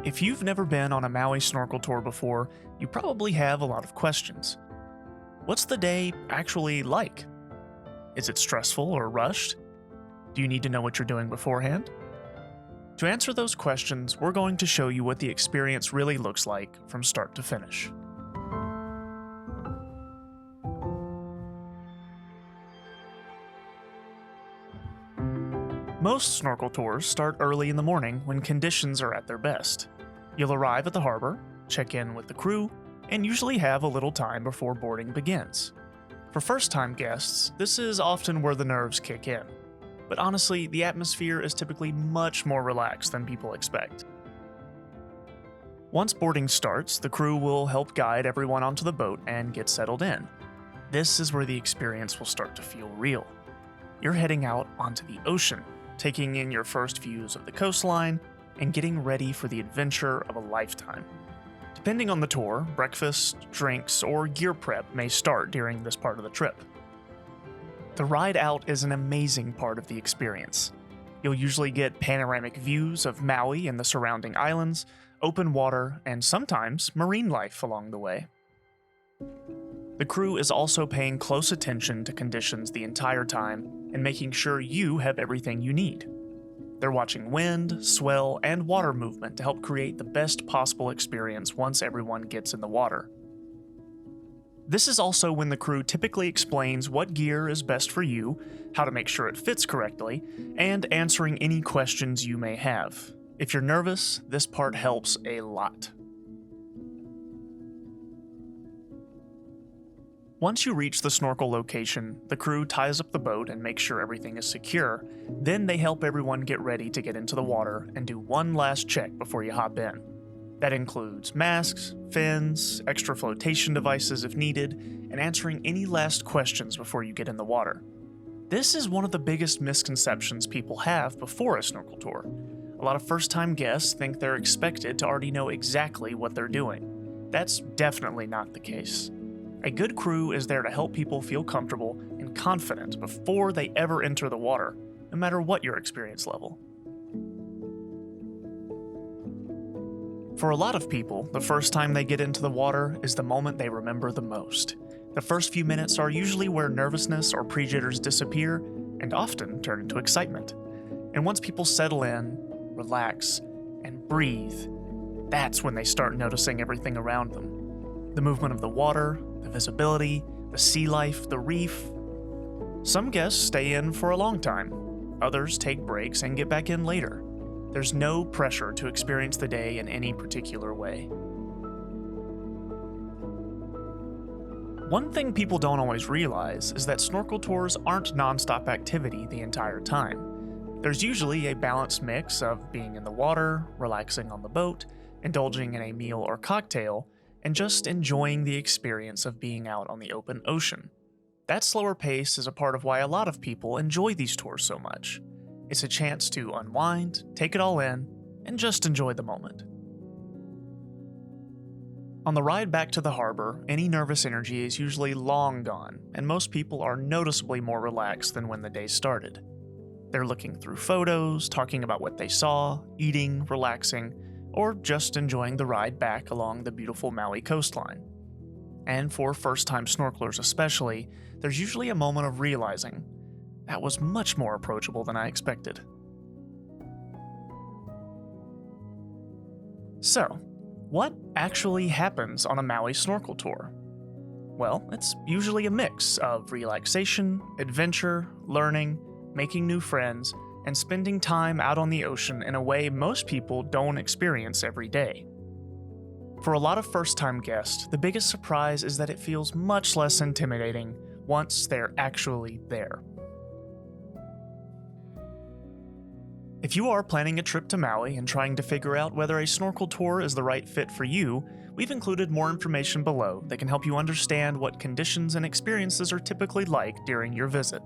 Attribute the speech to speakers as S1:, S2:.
S1: If you've never been on a Maui snorkel tour before, you probably have a lot of questions. What's the day actually like? Is it stressful or rushed? Do you need to know what you're doing beforehand? To answer those questions, we're going to show you what the experience really looks like from start to finish. Most snorkel tours start early in the morning when conditions are at their best. You'll arrive at the harbor, check in with the crew, and usually have a little time before boarding begins. For first-time guests, this is often where the nerves kick in. But honestly, the atmosphere is typically much more relaxed than people expect. Once boarding starts, the crew will help guide everyone onto the boat and get settled in. This is where the experience will start to feel real. You're heading out onto the ocean, taking in your first views of the coastline, and getting ready for the adventure of a lifetime. Depending on the tour, breakfast, drinks, or gear prep may start during this part of the trip. The ride out is an amazing part of the experience. You'll usually get panoramic views of Maui and the surrounding islands, open water, and sometimes marine life along the way. The crew is also paying close attention to conditions the entire time and making sure you have everything you need. They're watching wind, swell, and water movement to help create the best possible experience once everyone gets in the water. This is also when the crew typically explains what gear is best for you, how to make sure it fits correctly, and answering any questions you may have. If you're nervous, this part helps a lot. Once you reach the snorkel location, the crew ties up the boat and makes sure everything is secure. Then they help everyone get ready to get into the water and do one last check before you hop in. That includes masks, fins, extra flotation devices if needed, and answering any last questions before you get in the water. This is one of the biggest misconceptions people have before a snorkel tour. A lot of first-time guests think they're expected to already know exactly what they're doing. That's definitely not the case. A good crew is there to help people feel comfortable and confident before they ever enter the water, no matter what your experience level. For a lot of people, the first time they get into the water is the moment they remember the most. The first few minutes are usually where nervousness or pre-jitters disappear and often turn into excitement. And once people settle in, relax, and breathe, that's when they start noticing everything around them. The movement of the water, the visibility, the sea life, the reef. Some guests stay in for a long time. Others take breaks and get back in later. There's no pressure to experience the day in any particular way. One thing people don't always realize is that snorkel tours aren't non-stop activity the entire time. There's usually a balanced mix of being in the water, relaxing on the boat, indulging in a meal or cocktail, and just enjoying the experience of being out on the open ocean. That slower pace is a part of why a lot of people enjoy these tours so much. It's a chance to unwind, take it all in, and just enjoy the moment. On the ride back to the harbor, any nervous energy is usually long gone, and most people are noticeably more relaxed than when the day started. They're looking through photos, talking about what they saw, eating, relaxing, or just enjoying the ride back along the beautiful Maui coastline. And for first-time snorkelers especially, there's usually a moment of realizing, that was much more approachable than I expected. So, what actually happens on a Maui snorkel tour? Well, it's usually a mix of relaxation, adventure, learning, making new friends, and spending time out on the ocean in a way most people don't experience every day. For a lot of first-time guests, the biggest surprise is that it feels much less intimidating once they're actually there. If you are planning a trip to Maui and trying to figure out whether a snorkel tour is the right fit for you, we've included more information below that can help you understand what conditions and experiences are typically like during your visit.